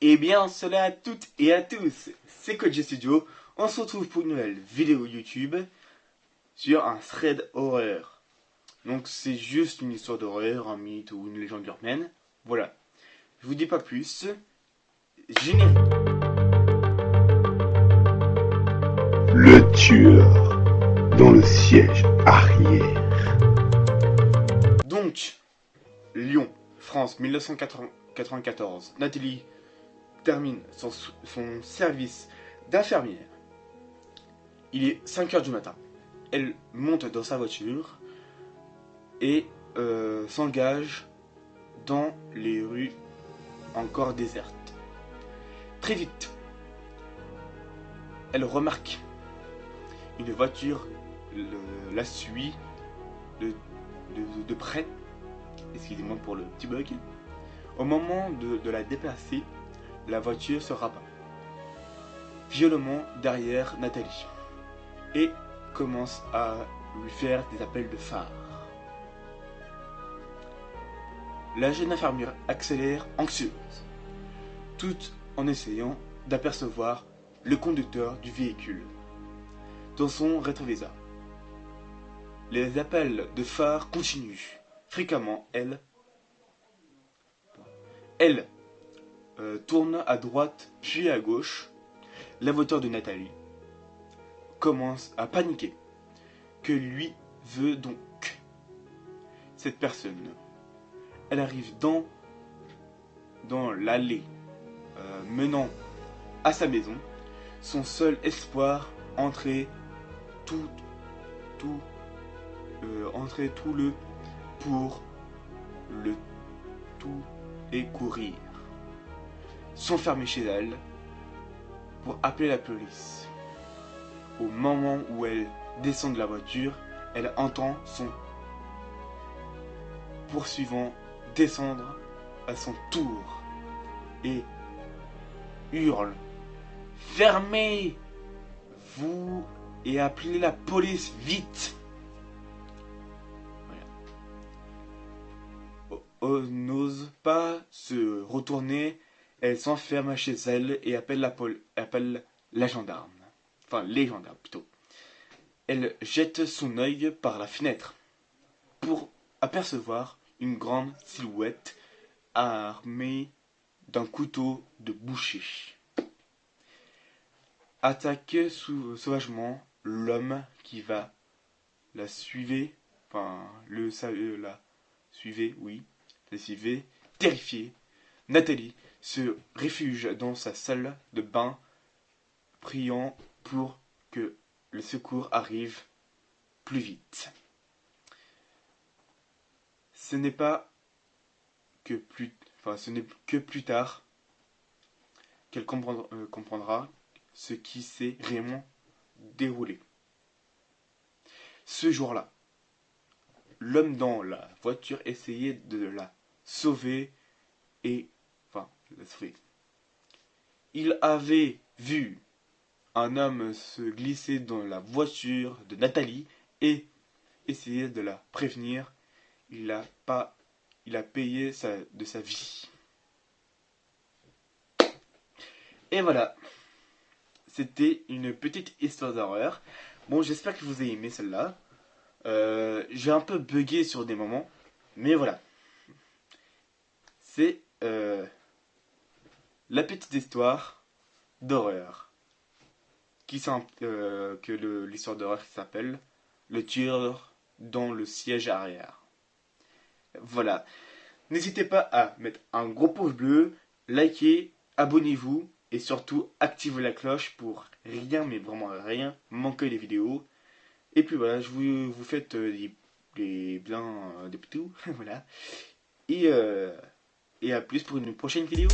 Et bien, cela à toutes et à tous, c'est Coach Studio. On se retrouve pour une nouvelle vidéo YouTube sur un thread horreur. Donc c'est juste une histoire d'horreur, un mythe ou une légende urbaine. Voilà. Je vous dis pas plus. Générique. Le tueur dans le siège arrière. Donc, Lyon, France, 1994. Nathalie termine son service d'infirmière. Il est 5 h du matin. Elle monte dans sa voiture et s'engage dans les rues encore désertes. Très vite, elle remarque une voiture la suit de près. Excusez-moi pour le petit bug. Au moment de la déplacer, la voiture se rabat violemment derrière Nathalie et commence à lui faire des appels de phare. La jeune infirmière accélère anxieuse, tout en essayant d'apercevoir le conducteur du véhicule dans son rétroviseur. Les appels de phare continuent. Fréquemment, elle tourne à droite puis à gauche. La voiture de Nathalie commence à paniquer. Que lui veut donc cette personne? Elle arrive dans l'allée menant à sa maison. Son seul espoir, entrer tout le pour le tout et courir. S'enfermer chez elle pour appeler la police. Au moment où elle descend de la voiture, elle entend son poursuivant descendre à son tour et hurle: fermez-vous et appelez la police vite. Voilà. N'ose pas se retourner, elle s'enferme chez elle et appelle la gendarme. Enfin, les gendarmes plutôt. Elle jette son œil par la fenêtre pour apercevoir une grande silhouette armée d'un couteau de boucher. Attaque sauvagement l'homme qui va la suivre, terrifiée. Nathalie se réfugie dans sa salle de bain, priant pour que le secours arrive plus vite. Ce n'est que plus tard qu'elle comprendra ce qui s'est réellement déroulé. Ce jour-là, l'homme dans la voiture essayait de la sauver Il avait vu un homme se glisser dans la voiture de Nathalie et essayer de la prévenir. Il a payé de sa vie. Et voilà, c'était une petite histoire d'horreur. Bon, j'espère que vous avez aimé celle-là. J'ai un peu bugué sur des moments, mais voilà. C'est la petite histoire d'horreur l'histoire d'horreur qui s'appelle Le tueur dans le siège arrière. Voilà. N'hésitez pas à mettre un gros pouce bleu, liker, abonnez-vous et surtout activez la cloche pour rien, mais vraiment rien, manquer les vidéos. Et puis voilà, je vous faites des blancs, des petits, voilà. Et à plus pour une prochaine vidéo.